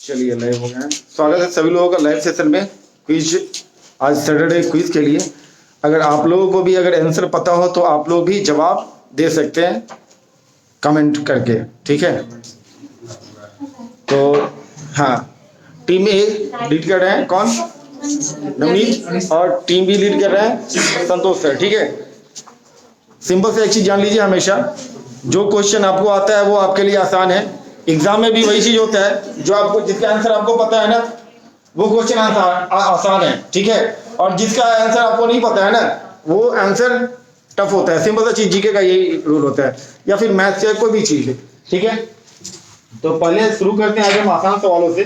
चलिए लाइव हो गए। स्वागत है सभी लोगों का लाइव सेशन में क्विज। आज सैटरडे क्विज के लिए अगर आप लोगों को भी अगर आंसर पता हो तो आप लोग भी जवाब दे सकते हैं कमेंट करके, ठीक है। तो हाँ, टीम ए लीड कर रहे हैं कौन? नवनीत। और टीम बी लीड कर रहे हैं संतोष सर, ठीक है। सिंपल से एक चीज जान लीजिए, हमेशा जो क्वेश्चन आपको आता है वो आपके लिए आसान है। एग्जाम में भी वही चीज होता है, जो आपको जिसका आंसर आपको पता है ना वो क्वेश्चन आसान है, ठीक है। और जिसका आंसर आपको नहीं पता है ना वो आंसर टफ होता है। सिंपल सा चीज, जीके का यही रूल होता है, या फिर मैथ से कोई भी चीज है, ठीक है। तो पहले शुरू करते हैं आज हम आसान सवालों से,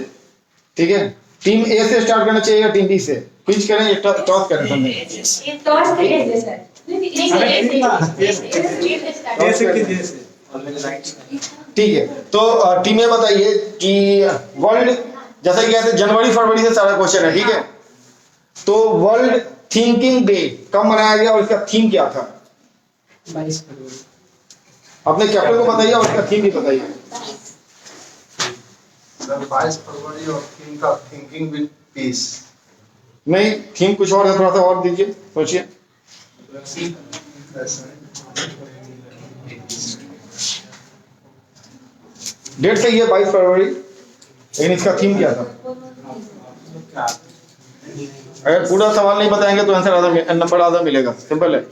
ठीक है। टीम ए से स्टार्ट करना चाहिए या टीम बी से? क्विज करें या टॉस करें? ठीक है। तो टीम ए बताइए कि वर्ल्ड, जैसा कि कहते हैं जनवरी फरवरी से सारा क्वेश्चन है, ठीक है। तो वर्ल्ड थिंकिंग डे कब मनाया गया और इसका थीम क्या था? 22 फरवरी। अपने कैप्टन को बताइए और इसका थीम भी बताइए। 22 फरवरी और थीम का थिंकिंग विद पीस। नहीं, थीम कुछ और है, थोड़ा सा और दीजिए, सोचिए। डेट सही है 22 फरवरी, लेकिन इसका थीम क्या था? अगर पूरा सवाल नहीं बताएंगे तो आंसर आधा नंबर आधा मिलेगा। सिंपल है,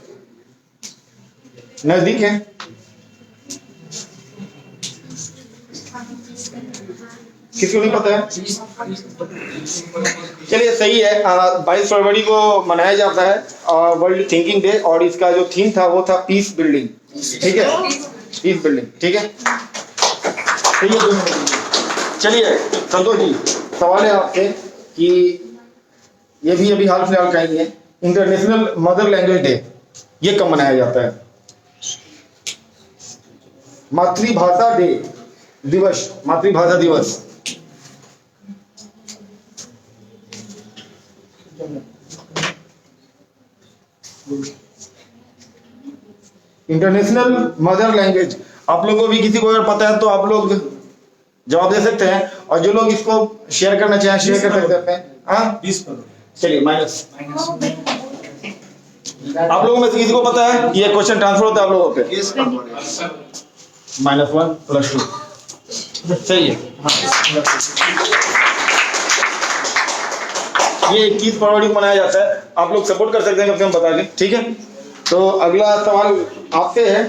नजदीक है। किसी को नहीं पता है? चलिए सही है। 22 फरवरी को मनाया जाता है वर्ल्ड थिंकिंग डे, और इसका जो थीम था वो था पीस बिल्डिंग, ठीक है। पीस बिल्डिंग, ठीक है। चलिए संतोष जी, सवाल है आपसे कि ये भी अभी हाल फिलहाल का ही है, इंटरनेशनल मदर लैंग्वेज डे ये कब मनाया जाता है? मातृभाषा डे दिवस, मातृभाषा दिवस। इंटरनेशनल मदर लैंग्वेज, आप लोगों को भी किसी को अगर पता है तो आप लोग जवाब दे सकते हैं, और जो लोग इसको शेयर करना चाहें शेयर कर सकते हैं। हाँ 20 फरवरी। चलिए माइनस। आप लोगों में से किसी को पता है ये क्वेश्चन ट्रांसफर होता है आप लोगों पे? -1 +2 सही है। ये 21 फरवरी को मनाया जाता है। आप लोग सपोर्ट कर सकते हैं कम से कम बता के, ठीक है। तो अगला सवाल आपसे है,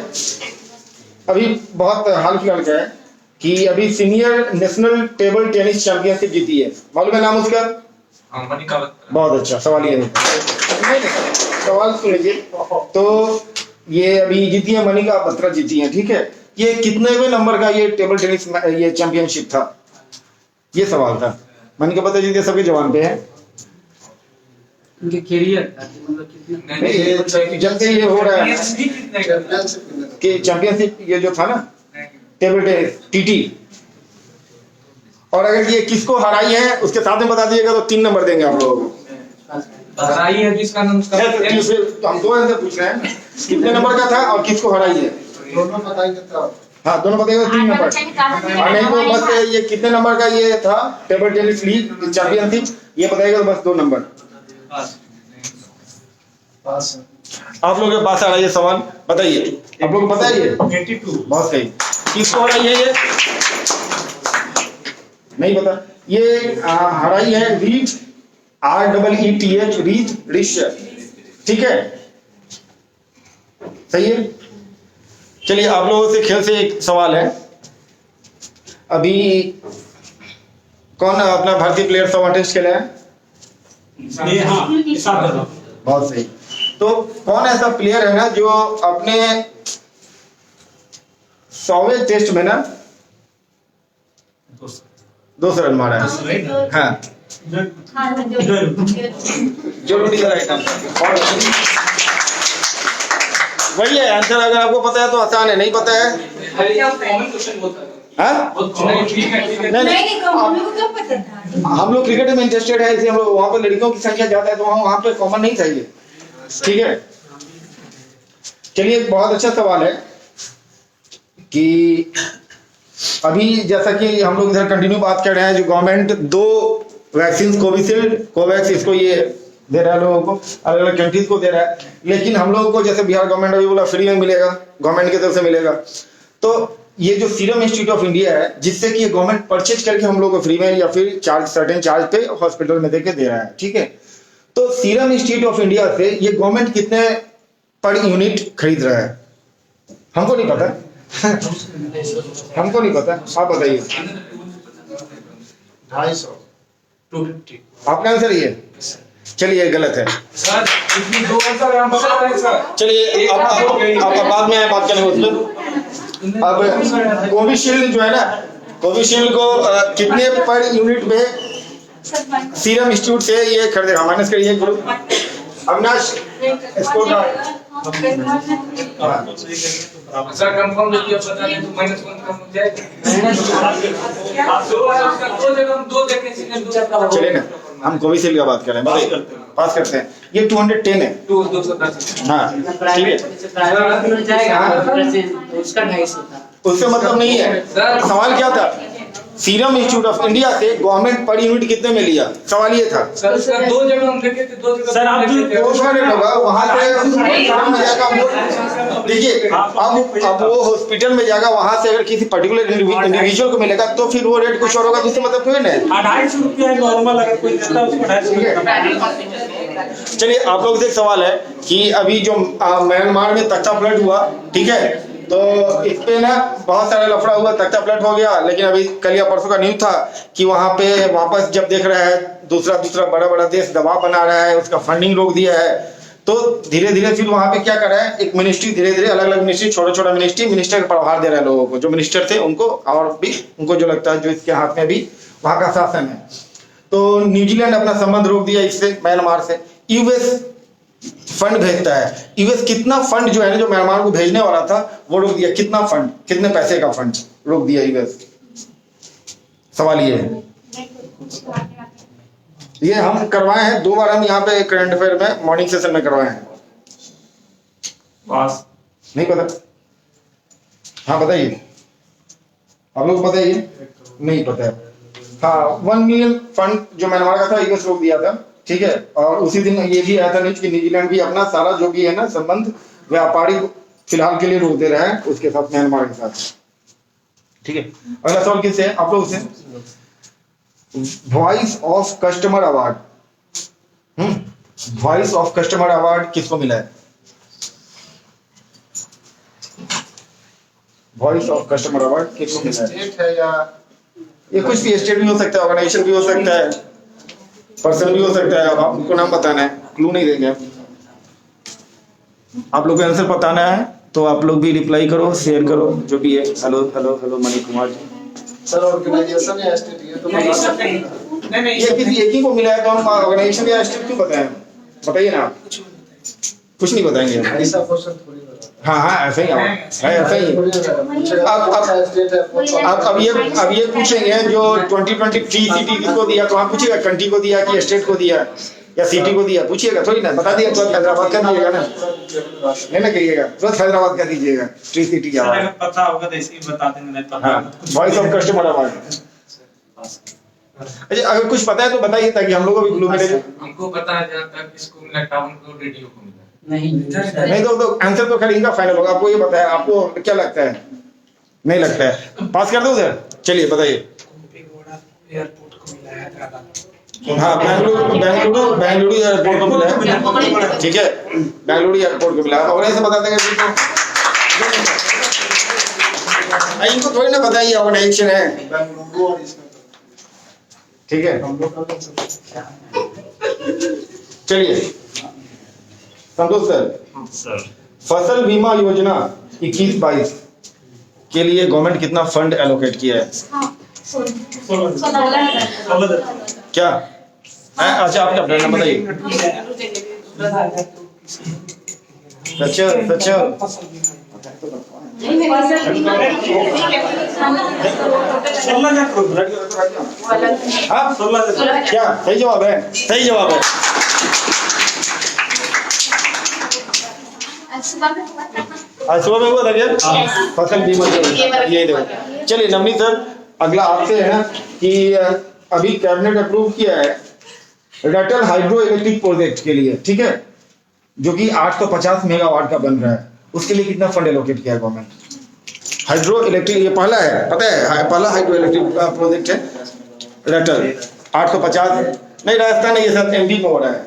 अभी बहुत हाल फिलहाल का है कि अभी senior national table tennis championship जीती है, मालूम है नाम उसका? बहुत अच्छा सवाल ये सवाल सुन लीजिए। तो ये अभी जीती है मनिका बत्रा जीती है, ठीक है। ये कितने नंबर का ये टेबल टेनिस ये चैंपियनशिप था, ये सवाल था। मनिका बत्रा जीती है, सबके जवान पे है। उनके कैरियर मतलब कितने जब से ये हो रहा है कि चैंपियनशिप ये जो था ना टेबल टेनिस टीटी, और अगर ये किसको हराई है उसके साथ में बता दीजिएगा तो 3 नंबर देंगे आप लोगों को। हराई है किसका नाम? तो हम 2 आंसर पूछ रहे हैं, कितने नंबर का था और किसको हराई है? दोनों बताएंगे तब। हाँ दोनों बताइएगा, 3 नंबर। और नहीं तो बस ये कितने नंबर का ये था टेबल टेनिस लीग चैंपियनशिप, ये बताइएगा तो बस 2 नंबर। पास आप लोगों के पास आ रहा है ये सवाल, बताइए। आप लोग को पता है ये? 82। बहुत सही। किसको हराई है ये? नहीं पता। ये हराई है रीच, REETH, रीच ऋष्य, ठीक है। सही है। चलिए आप लोगों से खेल से एक सवाल है, अभी कौन अपना भारतीय प्लेयर 100 टेस्ट खेला है? बहुत सही। तो कौन ऐसा प्लेयर है ना जो अपने 100वें टेस्ट में ना 200 रन मारा है? हाँ जो वही है आंसर। अगर आपको पता है तो आसान है, नहीं पता है नहीं, हम लोग क्रिकेट में इंटरेस्टेड है इसलिए हम लोग वहां पर लड़कियों की संख्या ज्यादा है तो वहां पे कॉमन नहीं था ये, ठीक है। चलिए बहुत अच्छा सवाल है कि अभी जैसा कि हम लोग इधर कंटिन्यू बात कर रहे हैं, जो गवर्नमेंट 2 वैक्सीन कोविशील्ड कोवैक्स इसको ये दे रहा है लोगों को, अलग अलग कंट्रीज को दे रहा है, लेकिन हम लोगों को जैसे बिहार गवर्नमेंट अभी बोला फ्री में मिलेगा, गवर्नमेंट की तरफ से मिलेगा। तो ये जो सीरम इंस्टीट्यूट ऑफ इंडिया है, जिससे कि ये गवर्नमेंट परचेज करके हम लोग को फ्री में या फिर सर्टेन चार्ज पे हॉस्पिटल में देके दे रहा है, ठीक है। तो सीरम इंस्टीट्यूट ऑफ इंडिया से ये गवर्नमेंट कितने पर यूनिट खरीद रहा है हमको नहीं पता। हमको नहीं पता, आप बताइए। 250 250 आपका आंसर ये? चलिए गलत है। सर इतनी 2 आंसर हम बता रहे हैं सर। चलिए आपका बाद में बात करेंगे उस पर। अब कोविशील्ड जो है ना, कोविशील्ड को कितने पर यूनिट में सीरम इंस्टीट्यूट से ये खरीदेगा? माइनस करिए group Avinash score card. Sir confirm देखिए बता दें तो -1 कम हो जाएगा। आप 2 जगह हम 2 देखें सिंगल चलिए ना, हम कोविशील्ड का बात कर रहे हैं, बताइए पास करते हैं। ये 210 है। 210 हाँ ठीक है, प्राइवेट में जाएगा तो उसका 250 था। उससे मतलब नहीं है। सवाल क्या था? सीरम इंस्टीट्यूट ऑफ इंडिया से गवर्नमेंट पर यूनिट कितने में लिया, सवाल ये था। सर 2 जगह हम देखे थे, 2 जगह सर, आप जो होगा वहां से देखिए, अब वो हॉस्पिटल में जाएगा, वहां से अगर किसी पर्टिकुलर इंडिविजुअल को मिलेगा तो फिर वो रेट कुछ और होगा, दूसरे मतलब कोई नहीं। 250 रुपया नॉर्मल, अगर कोई देता है उसको 250। चलिए आप लोग से एक सवाल है कि अभी जो म्यांमार में तख्ता फ्लड हुआ, ठीक है, तो इस पे ना बहुत सारा लफड़ा हुआ, तख्ता फ्लड हो गया, लेकिन अभी कल या परसों का न्यूज था कि वहां पे वापस जब देख रहा है दूसरा बड़ा देश दबाव बना रहा है, उसका फंडिंग रोक दिया है, तो धीरे धीरे फिर वहां पे क्या कर रहा है, एक मिनिस्ट्री धीरे धीरे अलग अलग मिनिस्ट्री छोटा मिनिस्टर का प्रभार दे रहा है लोगों को, जो मिनिस्टर थे उनको, और भी उनको जो लगता है जो इसके हाथ में भी वहां का शासन है। तो न्यूजीलैंड अपना संबंध रोक दिया इससे, म्यांमार से। यूएस फंड भेजता है, यूएस कितना फंड जो है ना, जो म्यांमार को भेजने वाला था वो रोक दिया। कितना फंड, कितने पैसे का फंड रोक दिया यूएस? सवाल ये है। ये हम करवाए हैं 2 बार, हम यहाँ पे करंट अफेयर में मॉर्निंग सेशन में करवाए हैं। पास नहीं पता? हाँ बताइए, आप लोग बताइए। नहीं पता है। हाँ, 1 मिलियन फंड जो म्यांमार का था यूएस रोक दिया था, ठीक है। और उसी दिन ये भी आया था न्यूज कि न्यूजीलैंड भी अपना सारा जो भी है ना संबंध व्यापारिक फिलहाल के लिए रोक दे रहा है उसके साथ, म्यांमार के साथ, ठीक है। अगला सवाल किससे है? आप लोग से। Voice of customer award, voice of customer award किसको मिला है? वॉइस ऑफ कस्टमर अवार्ड किसको मिला है? स्टेट है या ये कुछ भी स्टेट भी हो सकता है, ऑर्गेनाइजेशन भी हो सकता है, पर्सन भी हो सकता है। अब आपको नाम बताना है, क्लू नहीं देंगे। आप लोग को आंसर बताना है तो आप लोग भी रिप्लाई करो, शेयर करो, जो भी है। Hello hello hello Mani Kumar ji. Sir organisation या स्टेट ये तो नहीं बता सर, सकते हैं। नहीं ये किसी एक ही को मिला है तो हम ऑर्गेनाइजेशन या स्टेट क्यों बताएं? बताइए ना आप। कुछ नहीं बताएंगे। ऐसा क्वेश्चन थोड़ी बता। हाँ हाँ, ऐसा ही है, ऐसा ही है। अब ये पूछेंगे जो 2023 सिटी किसको दिया, तो आप पूछिएगा कंट्री को दिया कि स्टेट को दिया या सिटी को दिया, पूछिएगा थोड़ी ना। बता दिया तो हैदराबाद कर दीजिएगा ना, नहीं ना करिएगा तो हैदराबाद कर दीजिएगा, 3 सिटी की आवाज। अगर पता होगा तो ऐसे ही बता देंगे, नहीं पता हाँ, वॉइस ऑफ कस्टमर अवार्ड। अच्छा, अगर कुछ पता है तो बताइए ताकि हम लोगों को भी क्लू मिले। हमको पता है जहाँ तक इसको मिला, टाउन को रेडियो को मिला। नहीं तो आंसर तो खैर इनका फाइनल होगा। आपको ये पता है, आपको क्या लगता है? नहीं लगता है, पास कर दो उधर। चलिए बताइए। एयरपोर्ट को मिला हैदराबाद। हाँ, बेंगलुरु एयरपोर्ट को मिला है, ठीक है, बेंगलुरु एयरपोर्ट को मिला है। और ऐसे बता देंगे इनको थोड़ी ना बताइए ऑर्गेनाइजेशन है, बेंगलुरु और इसमें ठीक है। चलिए संतोष सर, फसल बीमा योजना 21-22 के लिए गवर्नमेंट कितना फंड एलोकेट किया है? क्या? अच्छा, आपका अपना बताइए। सच्चा हाँ, क्या सही जवाब है? सही जवाब है। आज सुबह में हुआ था क्या? फसल बीमा ये देखो। चलिए नवनीत सर, अगला आपसे है ना कि अभी कैबिनेट अप्रूव किया है रटल हाइड्रो इलेक्ट्रिक प्रोजेक्ट के लिए, ठीक है, जो कि 850 मेगावाट का बन रहा है। उसके लिए कितना फंड एलोकेट किया है गवर्नमेंट? हाइड्रो इलेक्ट्रिक ये पहला है, पता है, पहला हाइड्रो इलेक्ट्रिक प्रोजेक्ट है रटल। 850 नहीं, राजस्थान नहीं, ये सब एमपी में हो रहा है।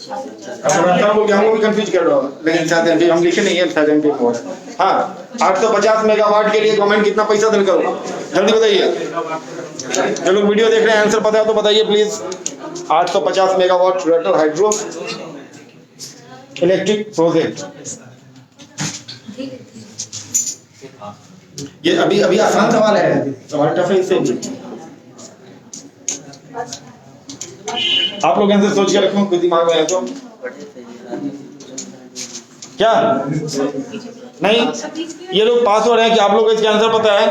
राजस्थान को क्या भी कंफ्यूज कर रहा हूँ, लेकिन शायद एमपी हम लिखे नहीं है, शायद एमपी में हो रहा है। हाँ, 850 मेगावाट के लिए गवर्नमेंट कितना पैसा देगा? जल्दी बताइए। जो लोग वीडियो देख रहे हैं आंसर पता है तो बताइए please. 850 megawatt Ratle hydro electric project. ये अभी अभी आसान सवाल है, सवाल टफ है इससे भी। आप लोग आंसर सोच के रखो, कुछ दिमाग में है तो। क्या नहीं, ये लोग पास हो रहे हैं कि आप लोग को इसका आंसर पता है?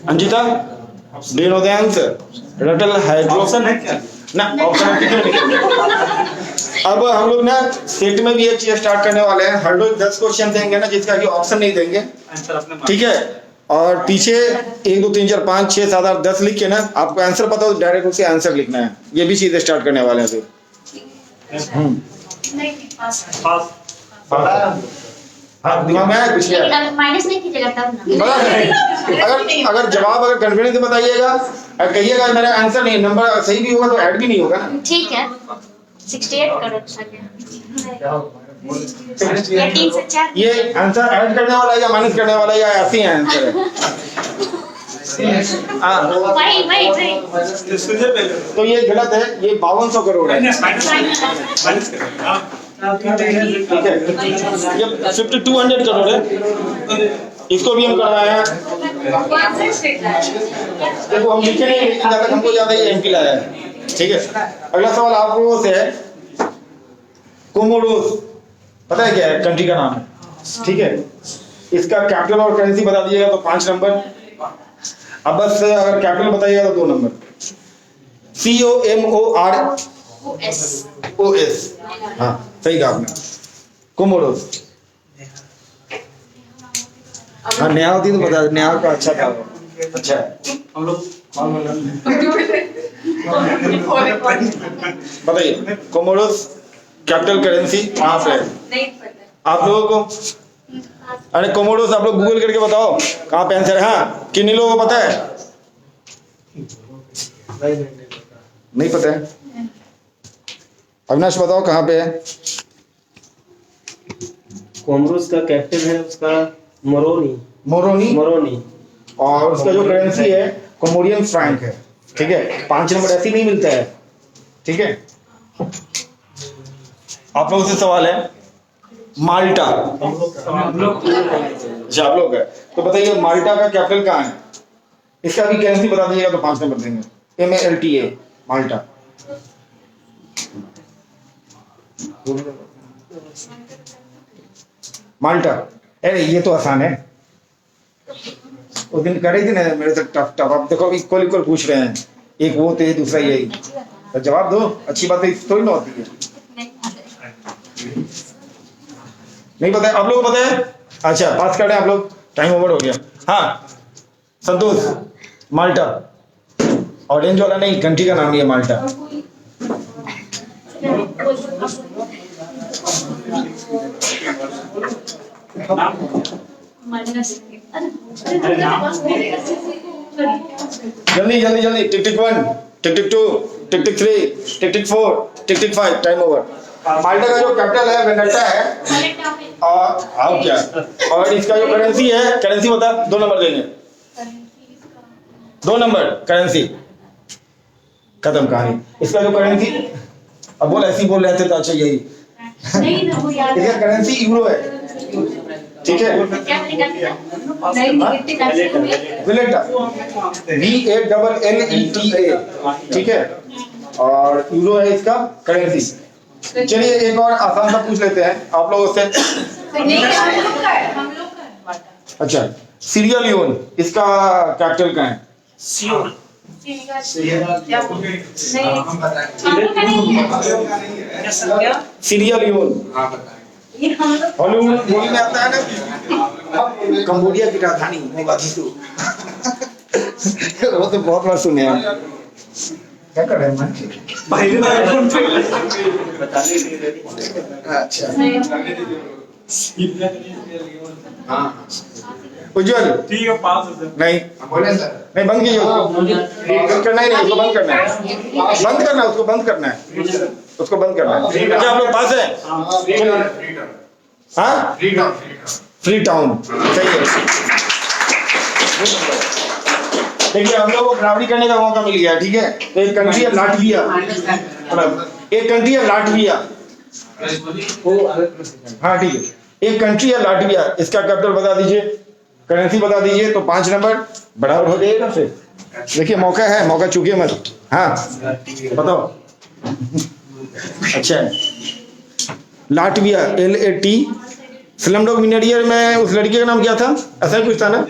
Anjita, do you know the answer? रटल हाइड्रो ऑप्शन है क्या? ना, ऑप्शन अब हम लोग ना सेट में भी एक चीज स्टार्ट करने वाले हैं। हर रोज 10 क्वेश्चन देंगे ना, जिसका कि ऑप्शन नहीं देंगे, आंसर अपने ठीक है। और पीछे 1 2 3 4 5 6 7 8 10 लिख के ना, आपको आंसर पता हो तो डायरेक्ट उसे आंसर लिखना है। ये भी चीज स्टार्ट करने वाले हैं अभी। पास हाँ, दिमाग में आया कुछ क्या? माइनस नहीं कीजिएगा तब ना। बता नहीं। अगर जवाब अगर कॉन्फिडेंस से बताइएगा और कहिएगा मेरा आंसर नहीं, नंबर सही भी होगा तो ऐड भी नहीं होगा ना। ठीक है, 68 करोड़ या 3 से 4। ये आंसर ऐड करने वाला है या माइनस करने वाला है या ऐसे ही आंसर है? हाँ, वही सुनिए पहले तो ये गलत है, ये 5200 करोड़ है। माइनस करें। हाँ। ठीक है, ये 5200 करोड़ है। इसको भी हम करवाए हैं। देखो हम लिखे नहीं, लेकिन जब तक हमको याद है ये एमपी लाया है। ठीक है, अगला सवाल आप लोगों से है। कोमोरोस पता है क्या है? कंट्री का नाम है, ठीक है। इसका कैपिटल और करेंसी बता दीजिएगा तो 5 नंबर। अब बस अगर कैपिटल बताइएगा तो 2 नंबर। COMOROS। हाँ, सही कहा आपने, कोमोरोस। हाँ, नया होती तो बता, नया का अच्छा था। अच्छा हम लोग बताइए, कोमोरोस कैपिटल करेंसी कहाँ पे है आप लोगों को? अरे कोमोरोस आप लोग गूगल करके बताओ कहाँ पे आंसर है। हाँ, किन्हीं लोगों को पता है? नहीं पता है? अविनाश बताओ कहाँ पे है? कोमोरोस का कैपिटल है उसका मोरोनी। मोरोनी। मोरोनी। और उसका जो करेंसी है कोमोरियन फ्रैंक है, ठीक है। 5 नंबर ऐसे नहीं मिलता है, ठीक है। आप लोगों से सवाल है, माल्टा। अच्छा, आप लोग है तो बताइए माल्टा का कैपिटल कहाँ है? इसका भी करेंसी बता दीजिएगा तो 5 नंबर देंगे। MALTA, माल्टा। माल्टा, अरे ये तो आसान है, उस दिन कर रही थी ना मेरे से टफ टफ। अब देखो इक्वल इक्वल पूछ रहे हैं, एक वो तो दूसरा यही, तो जवाब दो। अच्छी बात है, थोड़ी ना होती है। नहीं पता है? आप लोग पता है? अच्छा, पास कर रहे हैं आप लोग, टाइम ओवर हो गया। हाँ संतोष, माल्टा ऑरेंज वाला नहीं, कंट्री का नाम ही है माल्टा। जल्दी जल्दी जल्दी, टिक टिक 1, टिक टिक 2, टिक टिक 3, टिक टिक 4, टिक टिक 5, टाइम ओवर। माल्टा का जो कैपिटल है वेनेटा है, और आप क्या, और इसका जो करेंसी है, करेंसी बता, 2 नंबर देंगे। 2 नंबर करेंसी, खत्म कहानी। इसका जो करेंसी, अब बोल ऐसे ही बोल रहे थे तो अच्छा यही, इसका करेंसी यूरो है, ठीक है। विलेटा, VALLETA, ठीक है, और यूरो है इसका करेंसी। चलिए एक और आसान सा पूछ लेते हैं आप लोगों से। अच्छा, सीरिया लियोन, इसका कैपिटल क्या है? हम बताएंगे। सीरिया लियोन हाँ बताएंगे। ये हम लोग हॉलीवुड मूवी में आता है ना, कंबोडिया की राजधानी मोगादिशु। वो तो बहुत बार सुने हैं। क्या कर रहे हैं मैं? अच्छा हाँ उज्जवल ठीक है, पास हो सर। नहीं बोले सर। नहीं, बंद कीजिए उसको। बंद करना ही नहीं, उसको बंद करना है। बंद करना है, उसको बंद करना है, उसको बंद करना है। अच्छा आप लोग पास है? हाँ फ्री टाउन सही है। देखिए हम लोग को बराबरी करने का मौका मिल गया, ठीक है। तो एक कंट्री है लाटविया, एक कंट्री है लाटविया। हाँ ठीक है, एक कंट्री है लाटविया, इसका कैपिटल बता दीजिए, करेंसी बता दीजिए, तो 5 नंबर बराबर हो जाएगा। फिर देखिए मौका है, मौका चूकिए मत। हाँ बताओ। अच्छा लाटविया LAT। स्लमडॉग मिलियनेयर में उस लड़की का नाम क्या था? ऐसा ही कुछ था ना?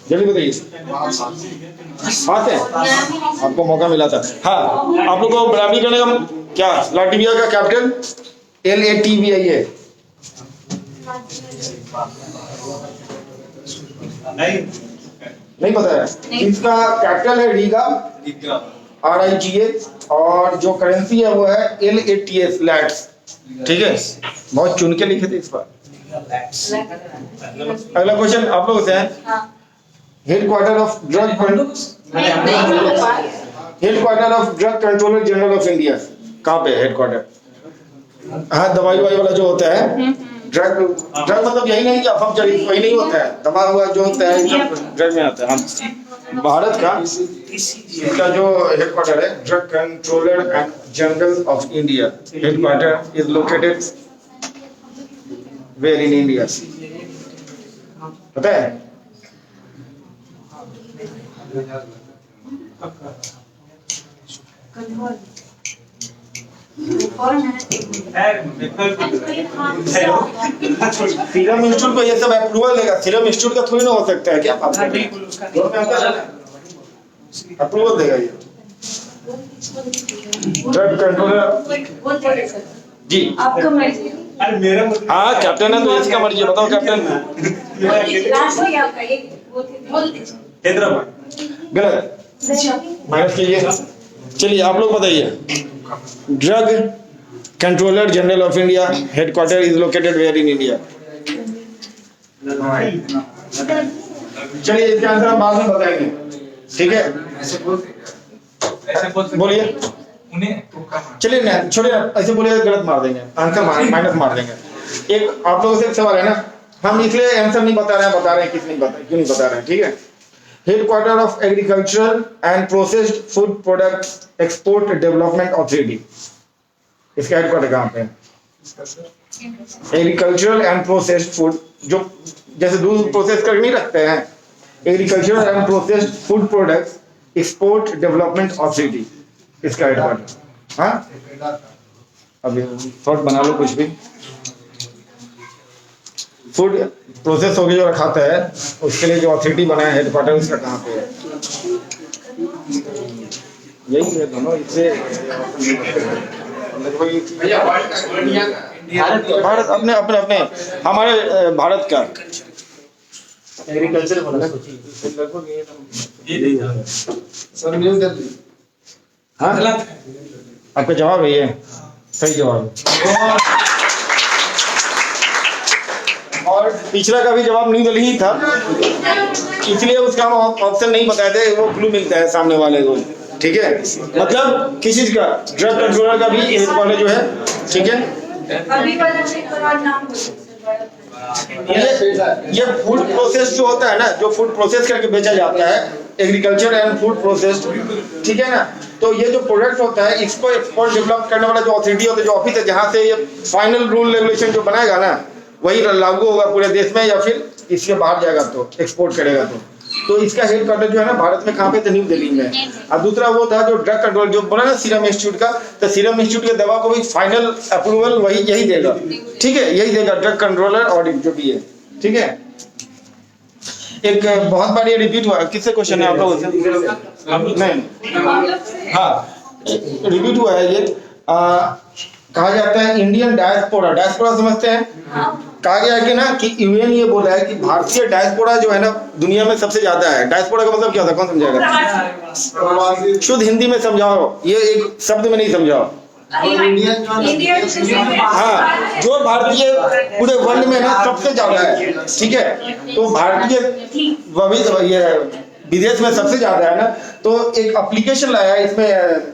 जल्दी बताइए। बात है, आपको मौका मिला था। हाँ आप लोग को बराबरी करने का क्या? लाटविया का कैपिटल LATVIA है। नहीं पता है? इसका कैपिटल है रीगा, RIGA, और जो करेंसी है वो है LATS, लैट्स। ठीक है, बहुत चुन के लिखे थे इस बार। अगला क्वेश्चन आप लोग से है। Headquarter of drug controller general of India कहाँ पे है हेडक्वार्टर? हाँ दवाई वाला जो होता है, ड्रग मतलब यही नहीं कि अफम चली वही नहीं होता है, दबा हुआ जो होता है ड्रग में आता है। हम भारत का इसका जो हेडक्वार्टर है, drug controller and general of India, headquarter is located where in India? पता है? सीरम इंस्टीट्यूट को ये सब अप्रूवल देगा, सीरम इंस्टीट्यूट का थोड़ी ना हो सकता है क्या? अप्रूवल देगा ये ड्रग कंट्रोलर जी। आपका मर्जी। अरे मेरा हाँ कैप्टन है तो इसका मर्जी। बताओ कैप्टन। लास्ट हो गया आपका, एक बोल दीजिए। हैदराबाद। गलत, माइनस कीजिए। चलिए आप लोग बताइए। Drug controller general of India headquarter is located where in India? चलिए इसका आंसर हम बाद में बताएंगे, ठीक है। ऐसे बोल सकते बोलिए। उन्हें चलिए ना छोड़िए ना, ऐसे बोलिए गलत मार देंगे, आंसर माइनस मार देंगे। एक आप लोगों से एक सवाल है ना, हम इसलिए आंसर नहीं बता रहे हैं किस नहीं बता, क्यों नहीं बता रहे हैं, ठीक है। Headquarter of agricultural and processed food product export development authority, इसका हेडक्वार्टर कहाँ पे है? एग्रीकल्चरल एंड प्रोसेस्ड फूड, जो जैसे दूध प्रोसेस कर नहीं रखते हैं, agricultural and processed food products export development authority, इसका हेडक्वार्टर। हाँ अभी शॉर्ट बना लो कुछ भी। फूड प्रोसेस होकर जो रखाता है उसके लिए जो अथॉरिटी बना है हेडक्वार्टर, उसका कहाँ पे है? यही है दोनों, इससे भारत अपने अपने अपने हमारे भारत का एग्रीकल्चर बोला सर न्यू दिल्ली। हाँ आपका जवाब है ये सही जवाब है। और पिछला का भी जवाब न्यू दिल्ली ही था, इसलिए उसका हम ऑप्शन नहीं बताए थे, वो क्लू मिलता है सामने वाले को, ठीक है। मतलब किसी चीज का ड्रग कंट्रोलर का भी हेडक्वार्टर जो है, ठीक है। अभी वाला एक बार नाम ये फूड प्रोसेस जो होता है ना, जो फूड प्रोसेस करके बेचा जाता है, एग्रीकल्चर एंड फूड प्रोसेस, ठीक है ना। तो ये जो प्रोडक्ट होता है इसको एक्सपोर्ट डेवलप करने वाला जो अथॉरिटी होता है, जो ऑफिस है जहाँ से ये फाइनल रूल रेगुलेशन जो बनाएगा ना, वही लागू होगा पूरे देश में, या फिर इसके बाहर जाएगा तो एक्सपोर्ट करेगा तो तो इसका हेडक्वार्टर जो है ना भारत में कहाँ पे था, न्यू दिल्ली में। और दूसरा वो था जो ड्रग कंट्रोल जो बोला ना सीरम इंस्टीट्यूट का, तो सीरम इंस्टीट्यूट की दवा को भी फाइनल अप्रूवल वही यही देगा, ठीक है, यही देगा, ड्रग कंट्रोलर ऑडिट जो भी है, ठीक है। एक बहुत बार ये रिपीट हुआ, किससे क्वेश्चन है आप लोगों से? नहीं, हाँ रिपीट हुआ है ये। कहा जाता है इंडियन डायस्पोरा, डायस्पोरा समझते हैं? कहा गया है कि ना कि यूएन ये बोला है कि भारतीय डायस्पोरा जो है ना दुनिया में सबसे ज्यादा है। डायस्पोरा का मतलब क्या होता है, कौन समझाएगा? शुद्ध हिंदी में समझाओ, ये एक शब्द में नहीं समझाओ। हाँ, जो भारतीय पूरे वर्ल्ड में ना सबसे ज्यादा है, ठीक है, तो भारतीय ये विदेश में सबसे ज्यादा है ना, तो एक एप्लीकेशन लाया है इसमें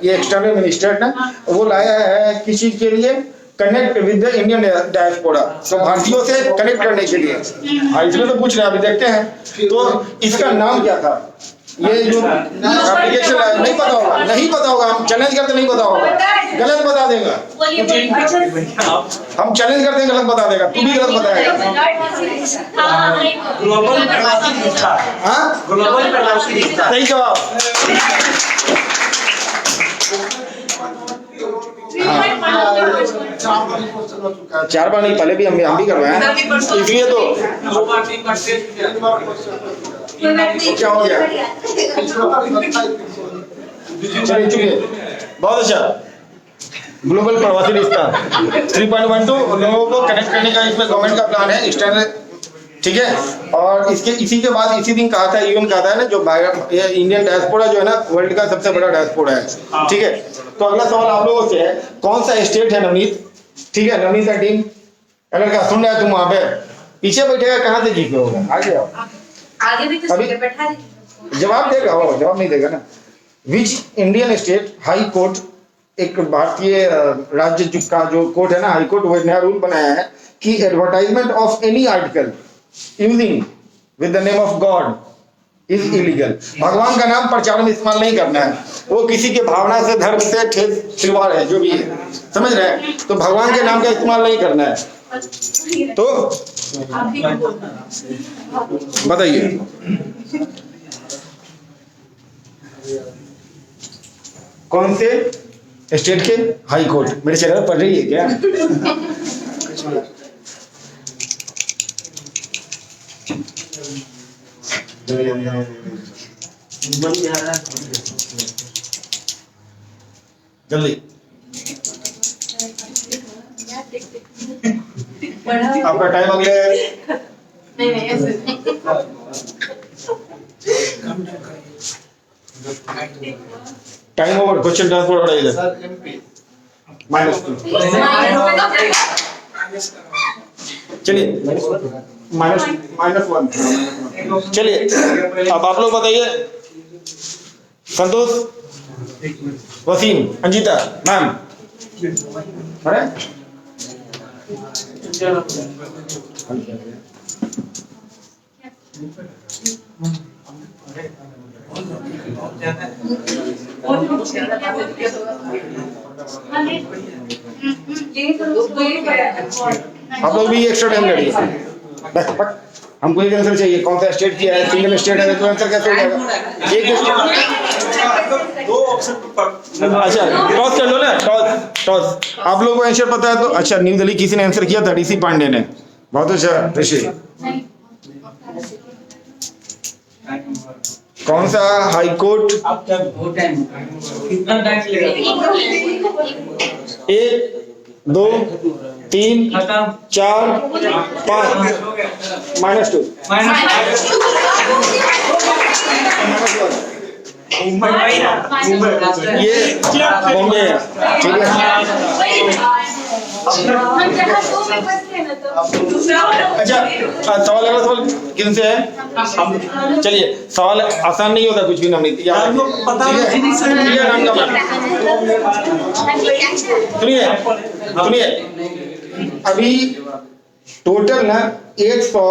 ये एक्सटर्नल मिनिस्टर ने, वो लाया है किस चीज के लिए, connect with the Indian diaspora, तो भारतीयों से कनेक्ट करने के लिए। हाँ इसमें तो पूछ रहे हैं, अभी देखते हैं। तो इसका नाम क्या था, ये जो एप्लीकेशन लाया, नहीं पता होगा, नहीं पता होगा, हम चैलेंज करते नहीं पता होगा, गलत बता देगा, हम चैलेंज करते हैं गलत बता देगा, तू भी गलत बताएगा। ग्लोबल प्रवासी विस्तार। हाँ ग्लोबल प्रवासी विस्तार। सही जवाब। चार बार नहीं, पहले भी हम भी करवाए हैं, इसलिए तो 2 बार 3 बार टेस्ट किया। क्या हो गया, चलिए चलिए, बहुत अच्छा। ग्लोबल प्रवासी विस्तार 3.12 लोगों को कनेक्ट करने का इसमें गवर्नमेंट का प्लान है, एक्सटर्नल, ठीक है। और इसके इसी के बाद इसी दिन कहा था, यूएन कहा था ना, जो इंडियन डायस्पोरा जो है ना वर्ल्ड का सबसे बड़ा डायस्पोरा है, ठीक है। तो अगला सवाल आप लोगों से है, कौन सा स्टेट है नवनीत, ठीक है, नवनीत का टीम अगर क्या सुन रहा है तुम वहां पे पीछे बैठेगा, कहाँ से जीत होगा, आगे आओ, आगे भी तो अभी बैठा रही। जवाब देगा, हो जवाब नहीं देगा ना। Which Indian state high court, एक भारतीय राज्य का जो कोर्ट है ना हाई कोर्ट, वो नया रूल बनाया है कि advertisement of any article using with the name of God is illegal. भगवान का नाम प्रचार में इस्तेमाल नहीं करना है, वो किसी के भावना से, धर्म से ठेस खिलवाड़ है जो भी है, समझ रहे हैं, तो भगवान के नाम का इस्तेमाल नहीं करना है। तो बताइए कौन से स्टेट के हाई कोर्ट, मेरे चैनल पर पढ़ रही है क्या? जल्दी, आपका टाइम अगले टाइम ओवर, क्वेश्चन ट्रांसफर हो रहा है सर एमपी -2, चलिए -1, चलिए अब आप लोग बताइए, संतोष, वसीम, अंजिता मैम, अरे आप लोग भी एक्स्ट्रा टाइम लड़िए, हमको एक आंसर चाहिए, कौन सा स्टेट किया है, सिंगल स्टेट है तो आंसर कैसे हो जाएगा, एक दो ऑप्शन पर। अच्छा टॉस कर लो ना, टॉस आप लोगों को आंसर पता है तो अच्छा, न्यू दिल्ली किसी ने आंसर किया था, डीसी पांडे ने, बहुत अच्छा। ऋषि कौन सा हाई कोर्ट, आप क्या बहुत टाइम, कितना टाइम लगेगा? 1 2 3 खत्म, 4 5 -2 मुंबई ना, मुंबई। ये बॉम्बे है, ठीक है। अच्छा सवाल, अगला सवाल किन से है, चलिए सवाल आसान नहीं होता कुछ भी, नवनीत याद हम लोग पता रखिए। सुनिए सुनिए, अभी टोटल ना 100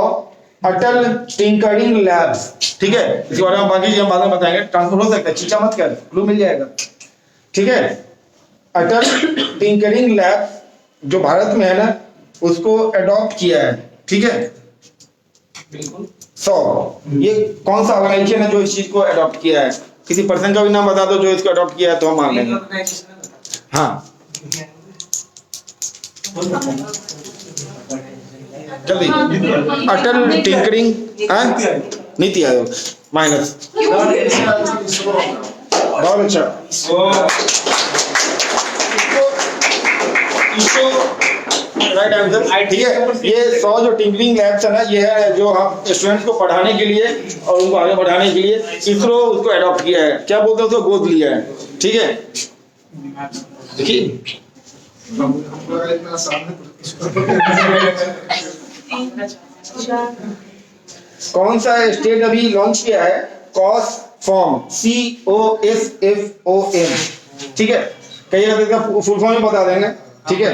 अटल टिंकरिंग लैब्स, ठीक है, इसके बारे में बाकी हम बाद में बताएंगे, ट्रांसफर हो सकता है, चीचा मत कर, क्लू मिल जाएगा, ठीक है। अटल टिंकरिंग लैब जो भारत में है ना, उसको अडॉप्ट किया है, ठीक है, 100। ये कौन सा ऑर्गेनाइजेशन है जो इस चीज को अडॉप्ट किया है? किसी पर्सन का भी नाम बता दो जो इसको अडॉप्ट किया है तो हम मान लेंगे। हाँ जल्दी। अटल टिंकरिंग नीति आयोग माइनस। बहुत अच्छा। राइट आंसर, ठीक है। ये 100 जो टिंकरिंग लैब्स है ना, ये है जो हम स्टूडेंट्स को पढ़ाने के लिए और उनको आगे बढ़ाने के लिए इसरो उसको अडॉप्ट किया है। क्या बोलते हैं उसको? गोद लिया है, ठीक है। देखिए इतना आसान है। कौन सा स्टेट अभी लॉन्च किया है? COSFOM, COSFOM, ठीक है। कहिएगा तो इसका फुल फॉर्म ही बता देंगे, ठीक है।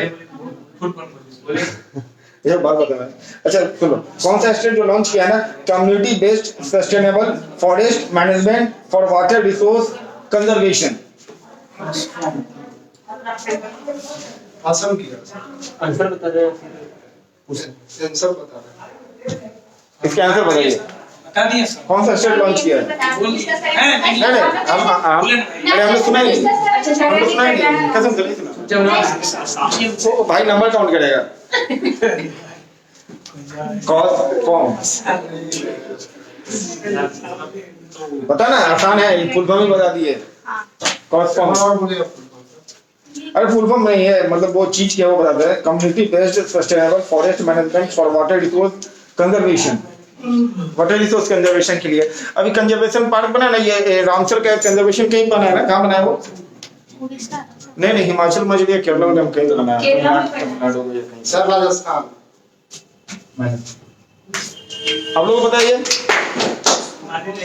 ये बात बताना है। अच्छा सुनो, कौन सा स्टेट जो लॉन्च किया है ना, community based sustainable forest management for water resource conservation. आसान किया। आंसर बता रहे हैं आंसर बता रहे हैं। इसका आंसर बताइए। बता दिया सर। कौन सा स्टेट लॉन्च किया है? नहीं नहीं, अरे हमने सुना ही नहीं, हमने सुना ही नहीं, कसम से नहीं सुना। तो भाई नंबर काउंट करेगा। COSFOM बता ना, आसान है, फुल फॉर्म ही बता दिए। COSFOM। और बोले अरे फुल फॉर्म नहीं है, मतलब वो चीज क्या वो बताते हैं, community based sustainable forest management for water resource conservation. Water resource conservation के लिए अभी कंजर्वेशन पार्क बना ना, ये रामसर का कंजर्वेशन कहीं बना है ना, कहाँ बना है वो? नहीं नहीं, हिमाचल में या केरला में कहीं बना है, तमिलनाडु में कहीं। सर राजस्थान। आप लोग बताइए,